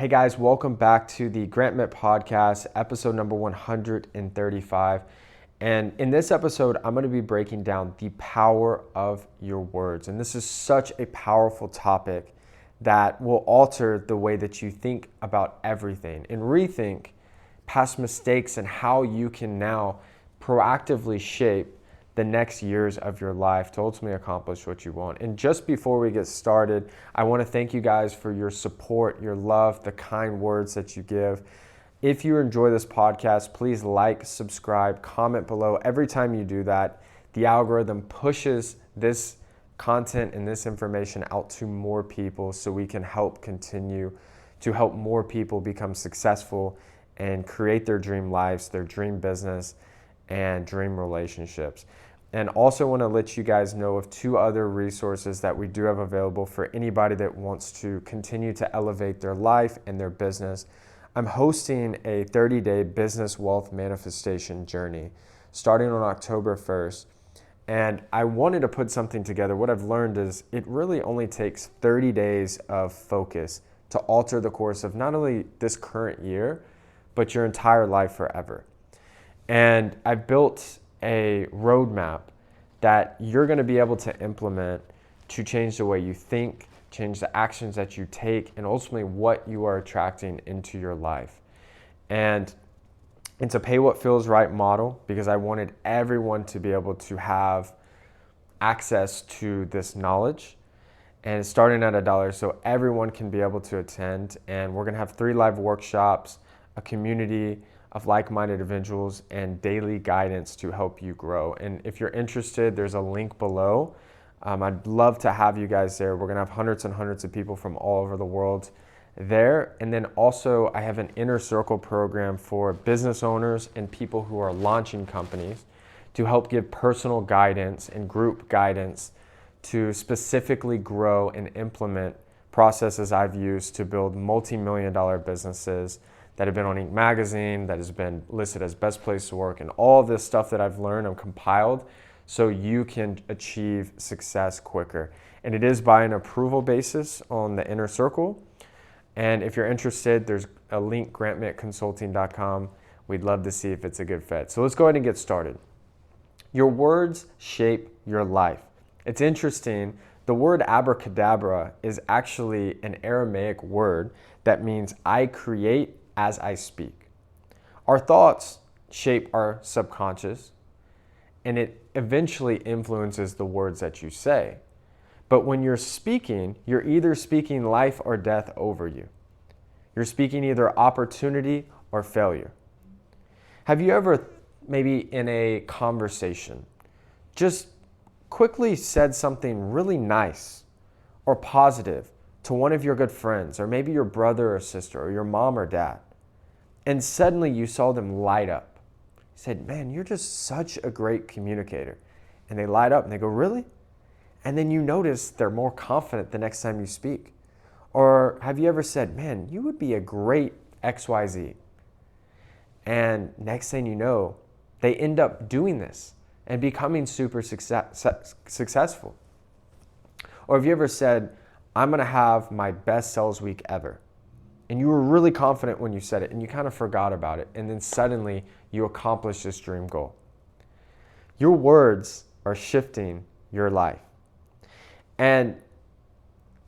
Hey guys, welcome back to the Grant Mitt Podcast, episode number 135. And in this episode, I'm going to be breaking down the power of your words. And this is such a powerful topic that will alter the way that you think about everything and rethink past mistakes and how you can now proactively shape the next years of your life to ultimately accomplish what you want. And just before we get started, I want to thank you guys for your support, your love, the kind words that you give. If you enjoy this podcast, please like, subscribe, comment below. Every time you do that, the algorithm pushes this content and this information out to more people so we can help continue to help more people become successful and create their dream lives, their dream business, and dream relationships. And also want to let you guys know of two other resources that we do have available for anybody that wants to continue to elevate their life and their business. I'm hosting a 30-day business wealth manifestation journey starting on October 1st. And I wanted to put something together. What I've learned is it really only takes 30 days of focus to alter the course of not only this current year, but your entire life forever. And I built a roadmap that you're going to be able to implement to change the way you think, change the actions that you take, and ultimately what you are attracting into your life. And it's a pay what feels right model because I wanted everyone to be able to have access to this knowledge. And it's starting at $1 so everyone can be able to attend. And we're going to have 3 live workshops, a community of like-minded individuals, and daily guidance to help you grow. And if you're interested, there's a link below. I'd love to have you guys there. We're gonna have hundreds and hundreds of people from all over the world there. And then also I have an inner circle program for business owners and people who are launching companies to help give personal guidance and group guidance to specifically grow and implement processes I've used to build multi-million-dollar businesses that have been on Inc. magazine, that has been listed as best place to work, and all this stuff that I've learned and compiled so you can achieve success quicker. And it is by an approval basis on the inner circle. And if you're interested, there's a link, grantmittconsulting.com. We'd love to see if it's a good fit. So let's go ahead and get started. Your words shape your life. It's interesting, the word abracadabra is actually an Aramaic word that means I create as I speak. Our thoughts shape our subconscious, and it eventually influences the words that you say. But when you're speaking, you're either speaking life or death over you. You're speaking either opportunity or failure. Have you ever, maybe in a conversation, just quickly said something really nice or positive to one of your good friends, or maybe your brother or sister, or your mom or dad, and suddenly you saw them light up? You said, man, you're just such a great communicator. And they light up and they go, really? And then you notice they're more confident the next time you speak. Or have you ever said, man, you would be a great XYZ? And next thing you know, they end up doing this and becoming super successful. Or have you ever said, I'm going to have my best sales week ever? And you were really confident when you said it and you kind of forgot about it. And then suddenly you accomplished this dream goal. Your words are shifting your life. And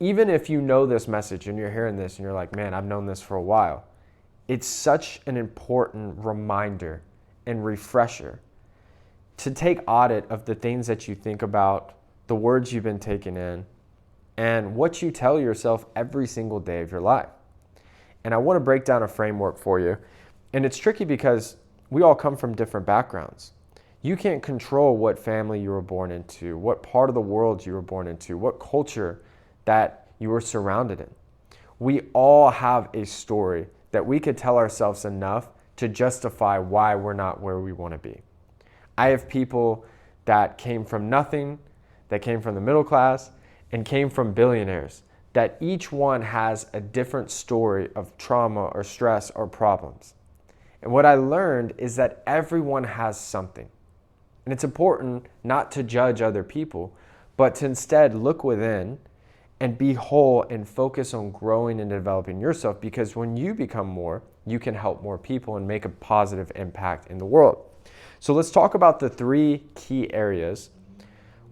even if you know this message and you're hearing this and you're like, man, I've known this for a while, it's such an important reminder and refresher to take audit of the things that you think about, the words you've been taking in, and what you tell yourself every single day of your life. And I want to break down a framework for you. And it's tricky because we all come from different backgrounds. You can't control what family you were born into, what part of the world you were born into, what culture that you were surrounded in. We all have a story that we could tell ourselves enough to justify why we're not where we want to be. I have people that came from nothing, that came from the middle class, and came from billionaires, that each one has a different story of trauma or stress or problems. And what I learned is that everyone has something. And it's important not to judge other people, but to instead look within and be whole and focus on growing and developing yourself, because when you become more, you can help more people and make a positive impact in the world. So let's talk about the 3 key areas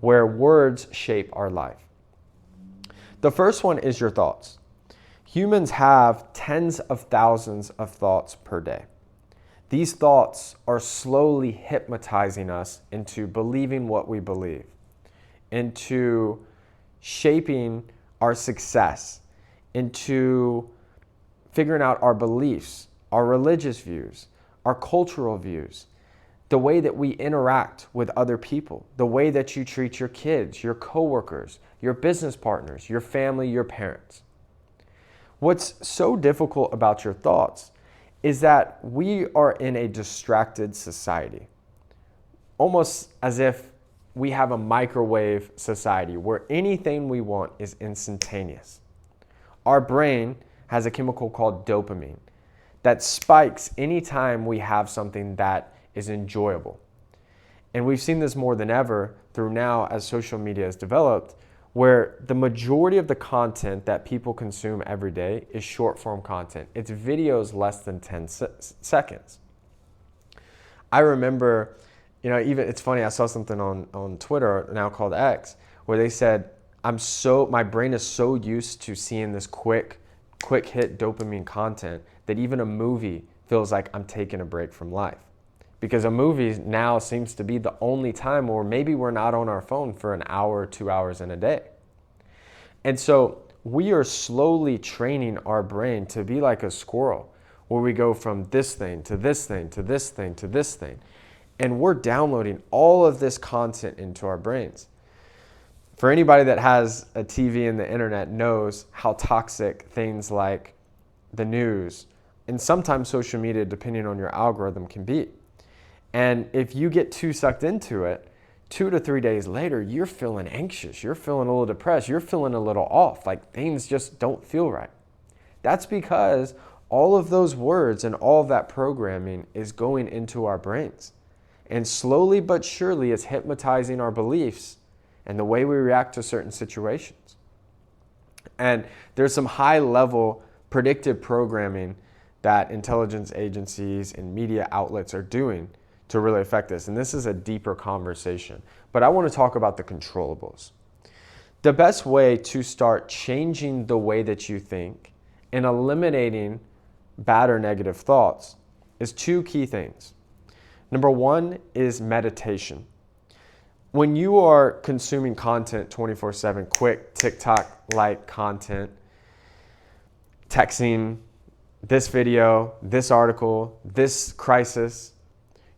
where words shape our life. The first one is your thoughts. Humans have tens of thousands of thoughts per day. These thoughts are slowly hypnotizing us into believing what we believe, into shaping our success, into figuring out our beliefs, our religious views, our cultural views, the way that we interact with other people, the way that you treat your kids, your coworkers, your business partners, your family, your parents. What's so difficult about your thoughts is that we are in a distracted society, almost as if we have a microwave society where anything we want is instantaneous. Our brain has a chemical called dopamine that spikes anytime we have something that is enjoyable. And we've seen this more than ever through now as social media has developed, where the majority of the content that people consume every day is short form content. It's videos less than 10 seconds. I remember, even it's funny, I saw something on Twitter now called X, where they said, my brain is so used to seeing this quick hit dopamine content that even a movie feels like I'm taking a break from life. Because a movie now seems to be the only time where maybe we're not on our phone for an hour or 2 hours in a day. And so we are slowly training our brain to be like a squirrel, where we go from this thing to this thing to this thing to this thing. And we're downloading all of this content into our brains. For anybody that has a TV and the internet knows how toxic things like the news and sometimes social media, depending on your algorithm, can be. And if you get too sucked into it, 2 to 3 days later, you're feeling anxious, you're feeling a little depressed, you're feeling a little off, like things just don't feel right. That's because all of those words and all of that programming is going into our brains. And slowly but surely, it's hypnotizing our beliefs and the way we react to certain situations. And there's some high-level predictive programming that intelligence agencies and media outlets are doing to really affect this. And this is a deeper conversation. But I want to talk about the controllables. The best way to start changing the way that you think and eliminating bad or negative thoughts is 2 key things. Number 1 is meditation. When you are consuming content 24/7, quick TikTok-like content, texting, this video, this article, this crisis,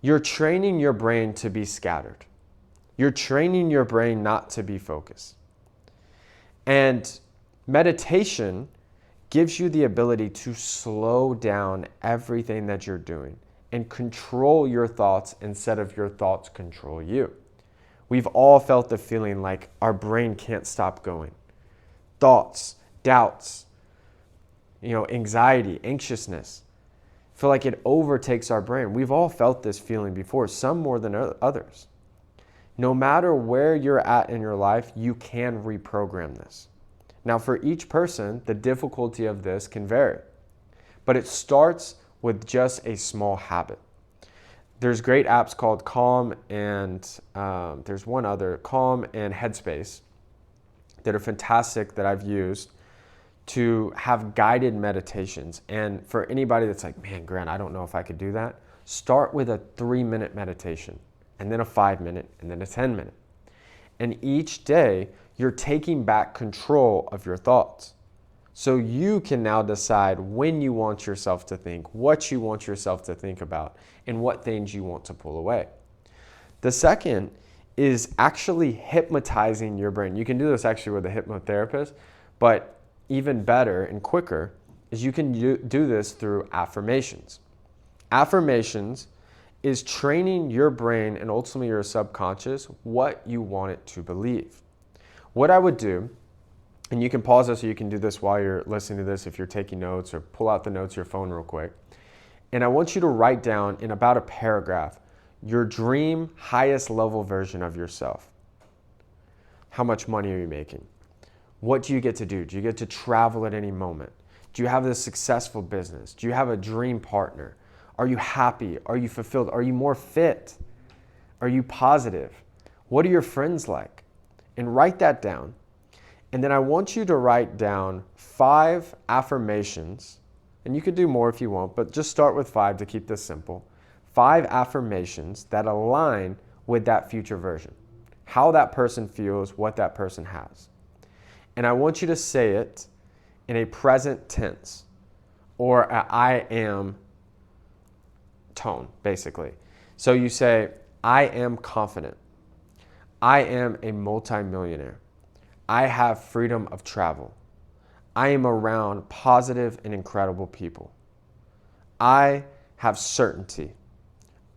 you're training your brain to be scattered. You're training your brain not to be focused. And meditation gives you the ability to slow down everything that you're doing and control your thoughts instead of your thoughts control you. We've all felt the feeling like our brain can't stop going. Thoughts, doubts, anxiety, anxiousness. Feel like it overtakes our brain. We've all felt this feeling before, some more than others. No matter where you're at in your life, you can reprogram this. Now, for each person, the difficulty of this can vary, but it starts with just a small habit. There's great apps called Calm and there's one other, Calm and Headspace, that are fantastic that I've used to have guided meditations. And for anybody that's like, man, Grant, I don't know if I could do that, start with a 3-minute meditation, and then a 5-minute, and then a 10-minute. And each day, you're taking back control of your thoughts. So you can now decide when you want yourself to think, what you want yourself to think about, and what things you want to pull away. The second is actually hypnotizing your brain. You can do this actually with a hypnotherapist, but even better and quicker is you can do this through affirmations. Affirmations is training your brain and ultimately your subconscious what you want it to believe. What I would do, and you can pause this or you can do this while you're listening to this if you're taking notes, or pull out the notes of your phone real quick. And I want you to write down in about a paragraph your dream highest level version of yourself. How much money are you making? What do you get to do? Do you get to travel at any moment? Do you have a successful business? Do you have a dream partner? Are you happy? Are you fulfilled? Are you more fit? Are you positive? What are your friends like? And write that down. And then I want you to write down 5 affirmations, and you could do more if you want, but just start with 5 to keep this simple. 5 affirmations that align with that future version. How that person feels, what that person has. And I want you to say it in a present tense or a I am tone, basically. So you say, I am confident. I am a multimillionaire. I have freedom of travel. I am around positive and incredible people. I have certainty.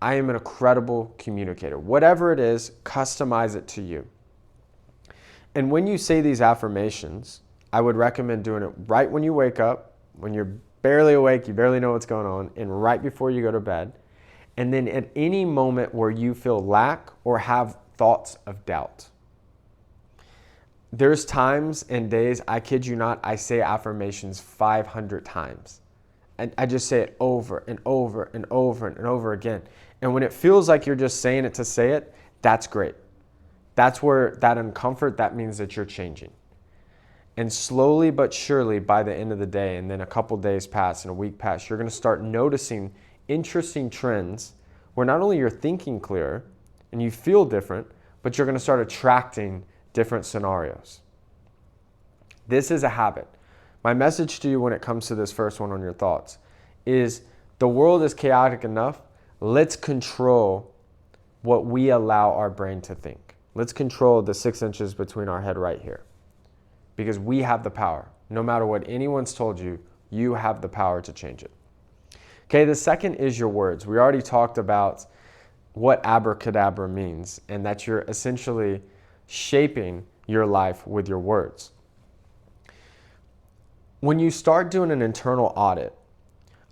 I am an incredible communicator. Whatever it is, customize it to you. And when you say these affirmations, I would recommend doing it right when you wake up, when you're barely awake, you barely know what's going on, and right before you go to bed. And then at any moment where you feel lack or have thoughts of doubt. There's times and days, I kid you not, I say affirmations 500 times. And I just say it over and over and over and over again. And when it feels like you're just saying it to say it, that's great. That's where that uncomfort, that means that you're changing. And slowly but surely by the end of the day, and then a couple days pass and a week pass, you're going to start noticing interesting trends where not only you're thinking clearer and you feel different, but you're going to start attracting different scenarios. This is a habit. My message to you when it comes to this first one on your thoughts is the world is chaotic enough. Let's control what we allow our brain to think. Let's control the 6 inches between our head right here because we have the power. No matter what anyone's told you, you have the power to change it. Okay, the second is your words. We already talked about what abracadabra means and that you're essentially shaping your life with your words. When you start doing an internal audit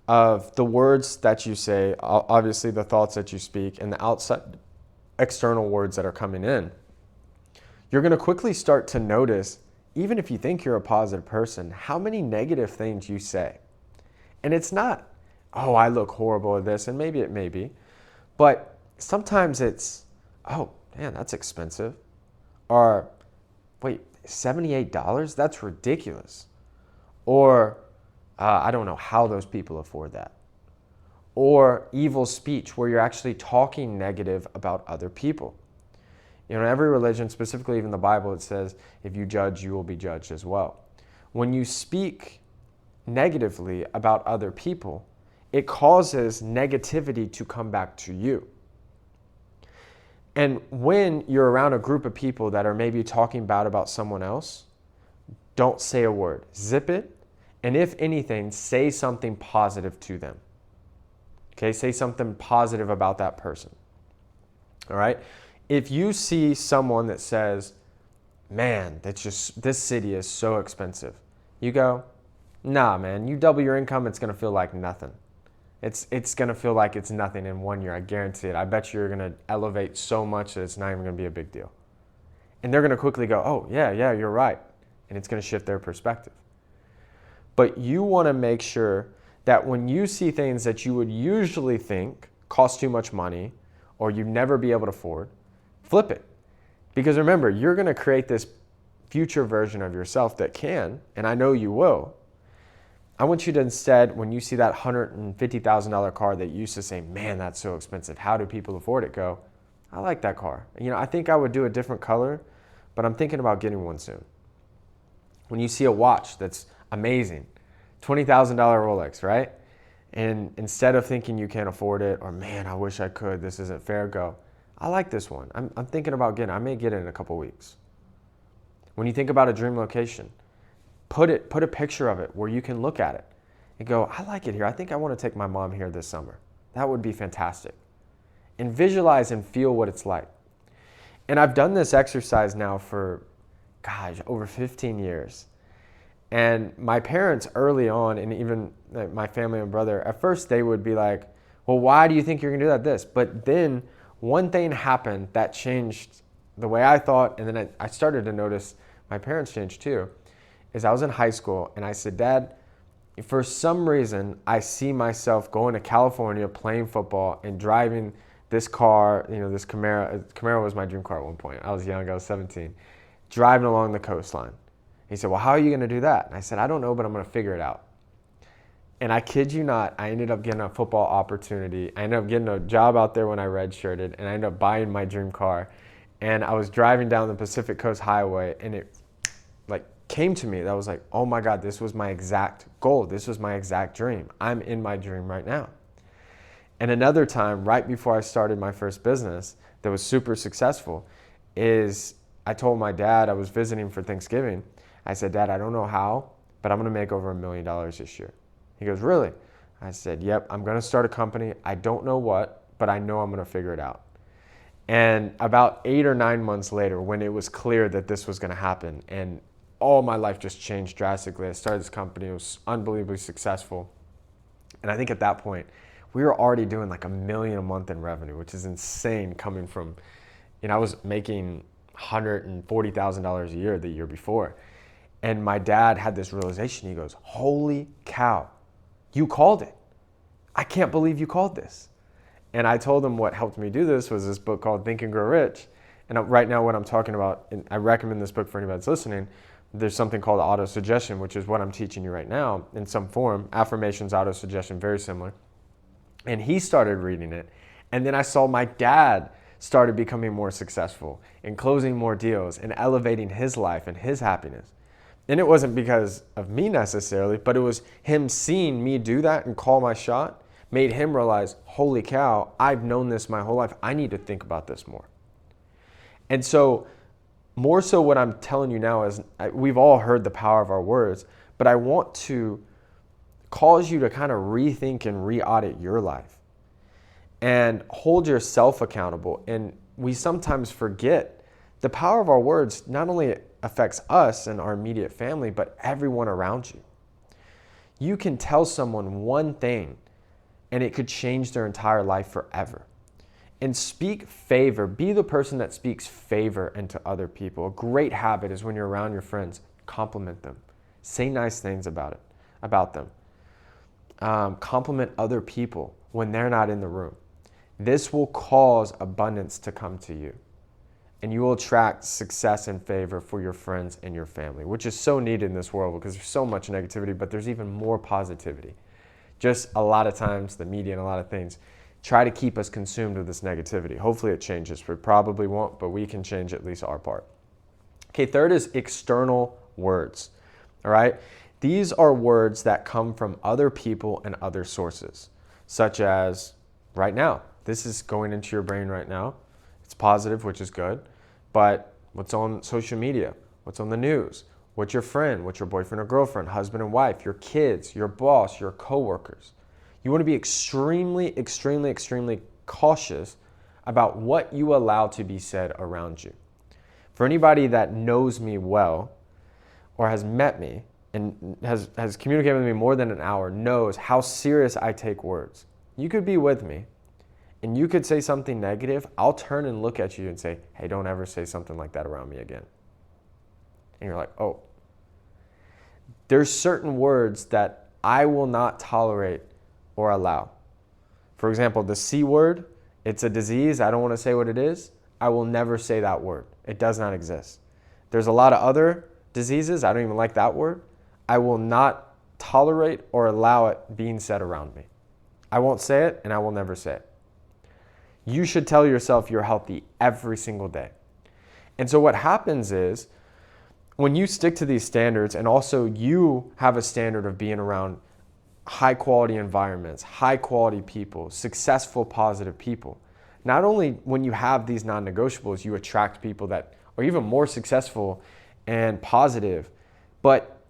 of the words that you say, obviously the thoughts that you speak, and the outside external words that are coming in, you're going to quickly start to notice, even if you think you're a positive person, how many negative things you say. And it's not, oh, I look horrible at this, and maybe it may be, but sometimes it's, oh, man, that's expensive. Or, wait, $78? That's ridiculous. Or, I don't know how those people afford that. Or evil speech, where you're actually talking negative about other people. You know, in every religion, specifically even the Bible, it says, if you judge, you will be judged as well. When you speak negatively about other people, it causes negativity to come back to you. And when you're around a group of people that are maybe talking bad about someone else, don't say a word. Zip it. And if anything, say something positive to them. Okay, say something positive about that person. All right? If you see someone that says, man, this city is so expensive, you go, nah, man, you double your income, it's going to feel like nothing. It's going to feel like it's nothing in 1 year. I guarantee it. I bet you're going to elevate so much that it's not even going to be a big deal. And they're going to quickly go, oh, yeah, you're right. And it's going to shift their perspective. But you want to make sure that when you see things that you would usually think cost too much money or you'd never be able to afford, flip it. Because remember, you're going to create this future version of yourself that can, and I know you will. I want you to instead, when you see that $150,000 car that you used to say, man, that's so expensive, how do people afford it? Go, I like that car. You know, I think I would do a different color, but I'm thinking about getting one soon. When you see a watch that's amazing, $20,000 Rolex, right? And instead of thinking you can't afford it, or man, I wish I could, this isn't fair, go, I like this one. I'm thinking about getting it. I may get it in a couple weeks. When you think about a dream location, put a picture of it where you can look at it and go, I like it here. I think I want to take my mom here this summer. That would be fantastic. And visualize and feel what it's like. And I've done this exercise now for, over 15 years. And my parents early on, and even my family and brother, at first they would be like, well, why do you think you're going to do this? But then one thing happened that changed the way I thought, and then I started to notice my parents changed too. is I was in high school and I said, Dad, for some reason, I see myself going to California, playing football, and driving this car, this Camaro. Camaro was my dream car at one point. I was young, I was 17, driving along the coastline. He said, well, how are you going to do that? And I said, I don't know, but I'm going to figure it out. And I kid you not, I ended up getting a football opportunity. I ended up getting a job out there when I redshirted, and I ended up buying my dream car. And I was driving down the Pacific Coast Highway, and it came to me that I was like, oh my God, this was my exact goal. This was my exact dream. I'm in my dream right now. And another time, right before I started my first business that was super successful, is I told my dad, I was visiting for Thanksgiving. I said, Dad, I don't know how, but I'm going to make over $1 million this year. He goes, really? I said, yep, I'm going to start a company. I don't know what, but I know I'm going to figure it out. And about 8 or 9 months later, when it was clear that this was going to happen, and all my life just changed drastically. I started this company. It was unbelievably successful. And I think at that point, we were already doing like $1 million a month in revenue, which is insane coming from, I was making $140,000 a year the year before. And my dad had this realization. He goes, holy cow, you called it. I can't believe you called this. And I told him what helped me do this was this book called Think and Grow Rich. And right now what I'm talking about, and I recommend this book for anybody that's listening, there's something called auto-suggestion, which is what I'm teaching you right now in some form. Affirmations, auto-suggestion, very similar. And he started reading it. And then I saw my dad started becoming more successful and closing more deals and elevating his life and his happiness. And it wasn't because of me necessarily, but it was him seeing me do that and call my shot made him realize, holy cow, I've known this my whole life. I need to think about this more. And so more so what I'm telling you now is we've all heard the power of our words, but I want to cause you to kind of rethink and re-audit your life and hold yourself accountable. And we sometimes forget the power of our words not only affects us and our immediate family, but everyone around you. You can tell someone one thing and it could change their entire life forever. And speak favor. Be the person that speaks favor into other people. A great habit is when you're around your friends, compliment them. Say nice things about them. Compliment other people when they're not in the room. This will cause abundance to come to you. And you will attract success and favor for your friends and your family, which is so needed in this world because there's so much negativity, but there's even more positivity. Just a lot of times, the media and a lot of things try to keep us consumed with this negativity. Hopefully it changes. We probably won't, but we can change at least our part. Okay, third is external words. All right? These are words that come from other people and other sources, such as right now. This is going into your brain right now. It's positive, which is good, but what's on social media? What's on the news? What's your friend? What's your boyfriend or girlfriend, husband and wife, your kids, your boss, your coworkers? You want to be extremely, extremely, extremely cautious about what you allow to be said around you. For anybody that knows me well or has met me and has communicated with me more than an hour knows how serious I take words. You could be with me and you could say something negative. I'll turn and look at you and say, hey, don't ever say something like that around me again. And you're like, oh. There's certain words that I will not tolerate or allow. For example, the C word, it's a disease. I don't want to say what it is. I will never say that word. It does not exist. There's a lot of other diseases. I don't even like that word. I will not tolerate or allow it being said around me. I won't say it and I will never say it. You should tell yourself you're healthy every single day. And so what happens is when you stick to these standards and also you have a standard of being around high quality environments, high quality people, successful, positive people, not only when you have these non-negotiables, you attract people that are even more successful and positive, but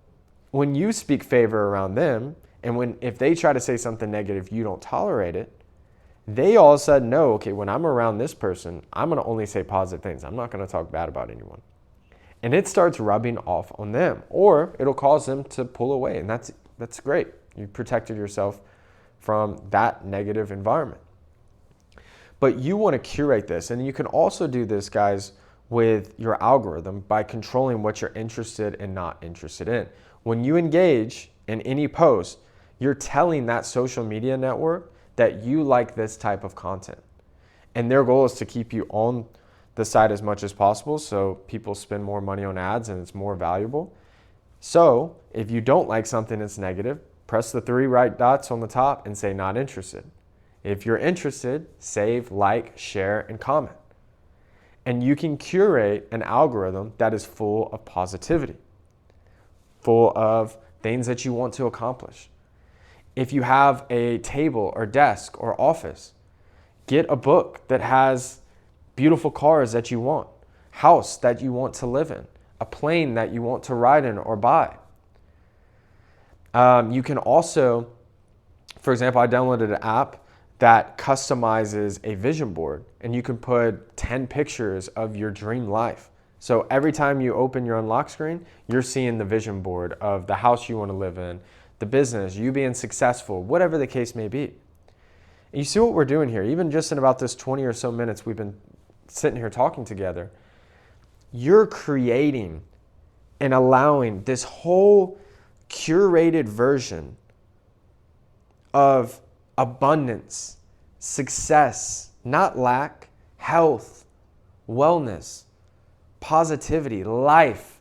when you speak favor around them and if they try to say something negative, you don't tolerate it, they all of a sudden know, okay, when I'm around this person, I'm going to only say positive things. I'm not going to talk bad about anyone. And it starts rubbing off on them, or it'll cause them to pull away. And that's great. You protected yourself from that negative environment. But you want to curate this. And you can also do this, guys, with your algorithm by controlling what you're interested and not interested in. When you engage in any post, you're telling that social media network that you like this type of content. And their goal is to keep you on the site as much as possible so people spend more money on ads and it's more valuable. So if you don't like something that's negative, press the 3 right dots on the top and say not interested. If you're interested, save, like, share, and comment. And you can curate an algorithm that is full of positivity, full of things that you want to accomplish. If you have a table or desk or office, get a book that has beautiful cars that you want, house that you want to live in, a plane that you want to ride in or buy. You can also, for example, I downloaded an app that customizes a vision board, and you can put 10 pictures of your dream life. So every time you open your unlock screen, you're seeing the vision board of the house you want to live in, the business, you being successful, whatever the case may be. And you see what we're doing here, even just in about this 20 or so minutes we've been sitting here talking together, you're creating and allowing this whole curated version of abundance, success, not lack, health, wellness, positivity, life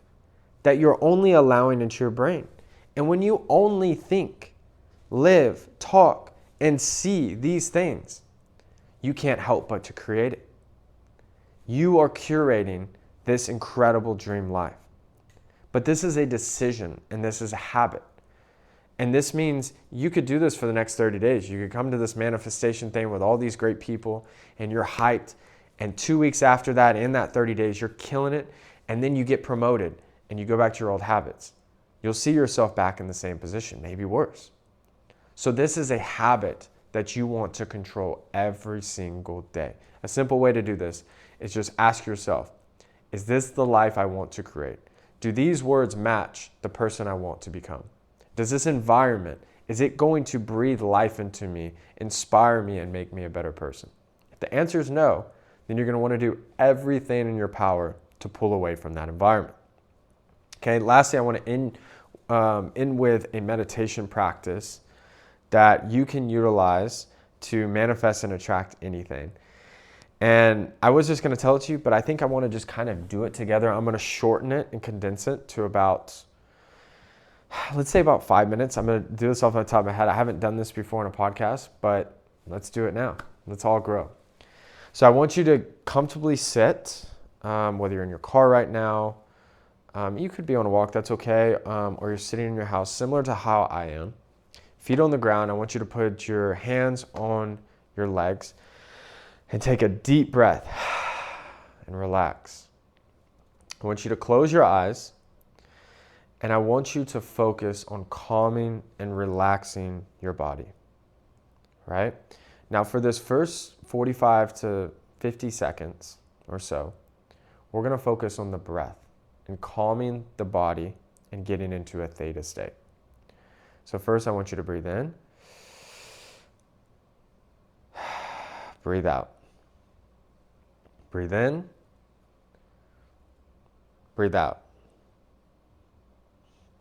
that you're only allowing into your brain. And when you only think, live, talk, and see these things, you can't help but to create it. You are curating this incredible dream life. But this is a decision and this is a habit. And this means you could do this for the next 30 days. You could come to this manifestation thing with all these great people and you're hyped. And 2 weeks after that, in that 30 days, you're killing it. And then you get promoted and you go back to your old habits. You'll see yourself back in the same position, maybe worse. So this is a habit that you want to control every single day. A simple way to do this is just ask yourself, is this the life I want to create? Do these words match the person I want to become? Does this environment, is it going to breathe life into me, inspire me, and make me a better person? If the answer is no, then you're going to want to do everything in your power to pull away from that environment. Okay, lastly, I want to end with a meditation practice that you can utilize to manifest and attract anything. And I was just going to tell it to you, but I think I want to just kind of do it together. I'm going to shorten it and condense it to about, let's say about 5 minutes. I'm going to do this off the top of my head. I haven't done this before in a podcast, but let's do it now. Let's all grow. So I want you to comfortably sit, whether you're in your car right now, you could be on a walk, that's okay, or you're sitting in your house, similar to how I am. Feet on the ground. I want you to put your hands on your legs and take a deep breath and relax. I want you to close your eyes and I want you to focus on calming and relaxing your body, right? Now for this first 45 to 50 seconds or so, we're going to focus on the breath and calming the body and getting into a theta state. So first I want you to breathe in, breathe out. Breathe in, breathe out.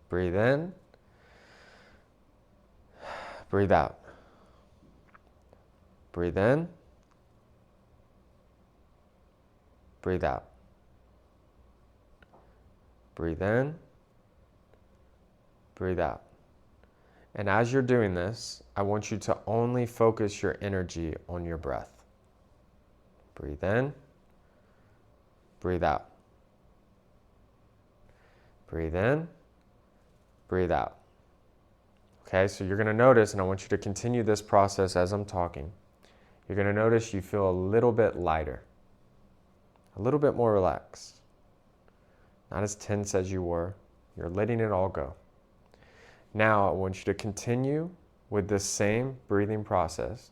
Breathe in, breathe out. Breathe in, breathe out. Breathe in, breathe out. And as you're doing this, I want you to only focus your energy on your breath. Breathe in, breathe out. Breathe in, breathe out. Okay, so you're going to notice, and I want you to continue this process as I'm talking. You're going to notice you feel a little bit lighter, a little bit more relaxed. Not as tense as you were. You're letting it all go. Now I want you to continue with this same breathing process,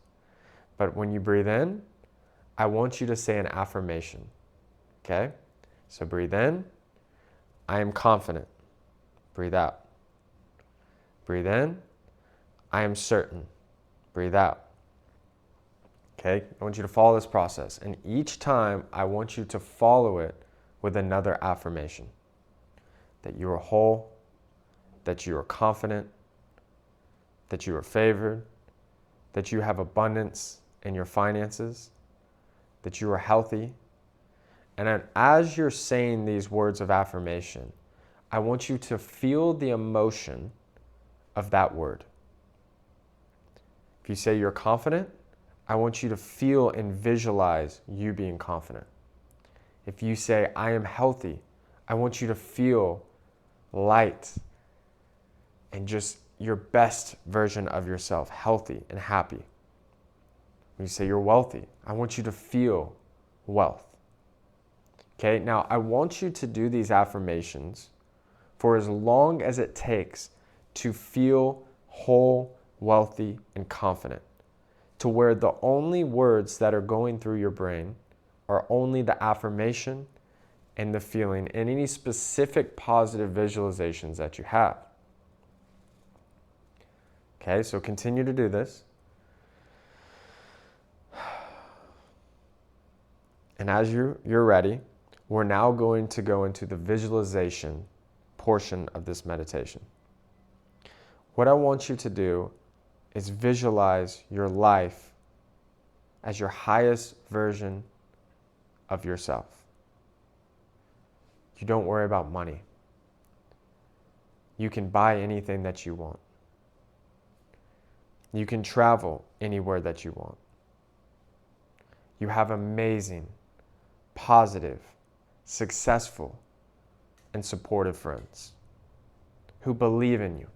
but when you breathe in, I want you to say an affirmation. Okay? So breathe in, I am confident. Breathe out. Breathe in, I am certain. Breathe out. Okay? I want you to follow this process, and each time I want you to follow it with another affirmation. That you are whole, that you are confident, that you are favored, that you have abundance in your finances, that you are healthy. And then as you're saying these words of affirmation, I want you to feel the emotion of that word. If you say you're confident, I want you to feel and visualize you being confident. If you say I am healthy, I want you to feel light and just your best version of yourself, healthy and happy. When you say you're wealthy, I want you to feel wealth. Okay, now I want you to do these affirmations for as long as it takes to feel whole, wealthy, and confident, to where the only words that are going through your brain are only the affirmation and the feeling and any specific positive visualizations that you have. Okay, so continue to do this. And as you're ready, we're now going to go into the visualization portion of this meditation. What I want you to do is visualize your life as your highest version of yourself. You don't worry about money. You can buy anything that you want. You can travel anywhere that you want. You have amazing, positive, successful, and supportive friends who believe in you,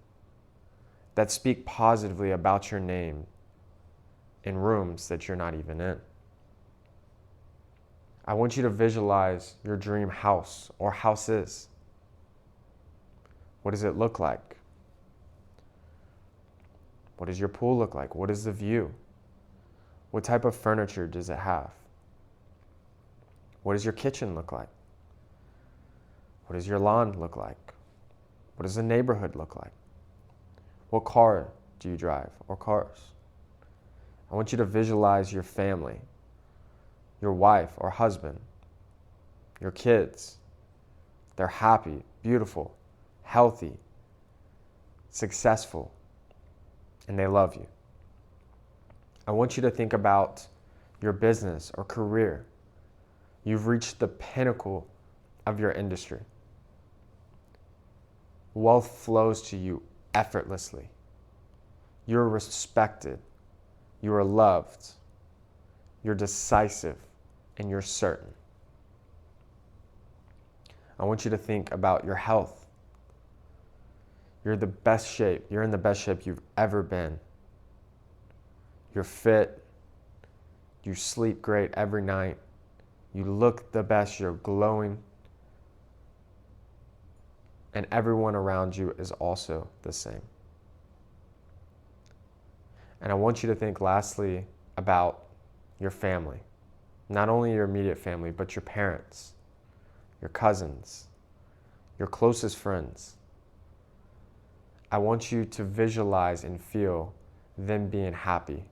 that speak positively about your name in rooms that you're not even in. I want you to visualize your dream house or houses. What does it look like? What does your pool look like? What is the view? What type of furniture does it have? What does your kitchen look like? What does your lawn look like? What does the neighborhood look like? What car do you drive or cars? I want you to visualize your family, your wife or husband, your kids. They're happy, beautiful, healthy, successful, and they love you. I want you to think about your business or career. You've reached the pinnacle of your industry. Wealth flows to you effortlessly. You're respected. You are loved. You're decisive, and you're certain. I want you to think about your health. You're in the best shape you've ever been. You're fit. You sleep great every night. You look the best. You're glowing. And everyone around you is also the same. And I want you to think lastly about your family. Not only your immediate family, but your parents, your cousins, your closest friends. I want you to visualize and feel them being happy,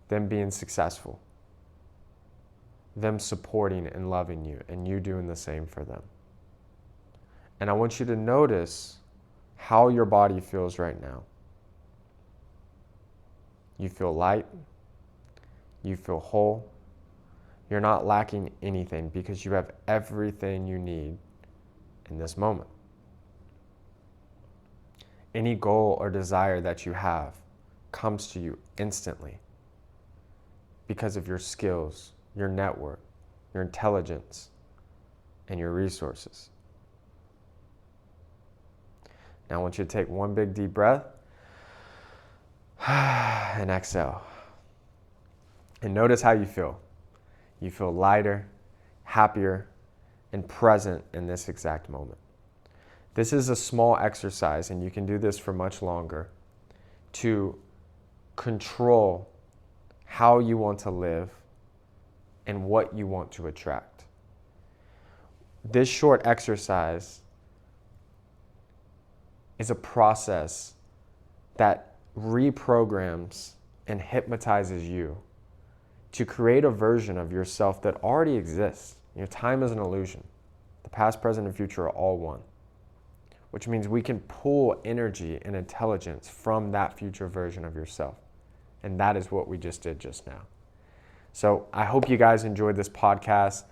them being successful, them supporting and loving you, and you doing the same for them. And I want you to notice how your body feels right now. You feel light. You feel whole. You're not lacking anything because you have everything you need in this moment. Any goal or desire that you have comes to you instantly because of your skills, your network, your intelligence, and your resources. Now I want you to take one big deep breath and exhale. And notice how you feel. You feel lighter, happier, and present in this exact moment. This is a small exercise, and you can do this for much longer, to control how you want to live and what you want to attract. This short exercise is a process that reprograms and hypnotizes you to create a version of yourself that already exists. Time is an illusion. The past, present, and future are all one, which means we can pull energy and intelligence from that future version of yourself. And that is what we just did just now. So I hope you guys enjoyed this podcast.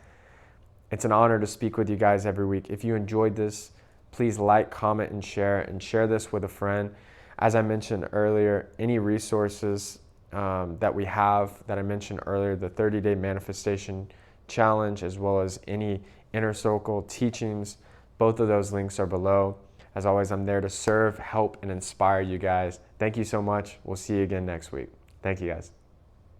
It's an honor to speak with you guys every week. If you enjoyed this, please like, comment, and share this with a friend. As I mentioned earlier, any resources that we have that I mentioned earlier, the 30-day manifestation challenge, as well as any inner circle teachings, both of those links are below. As always, I'm there to serve, help, and inspire you guys. Thank you so much. We'll see you again next week. Thank you guys.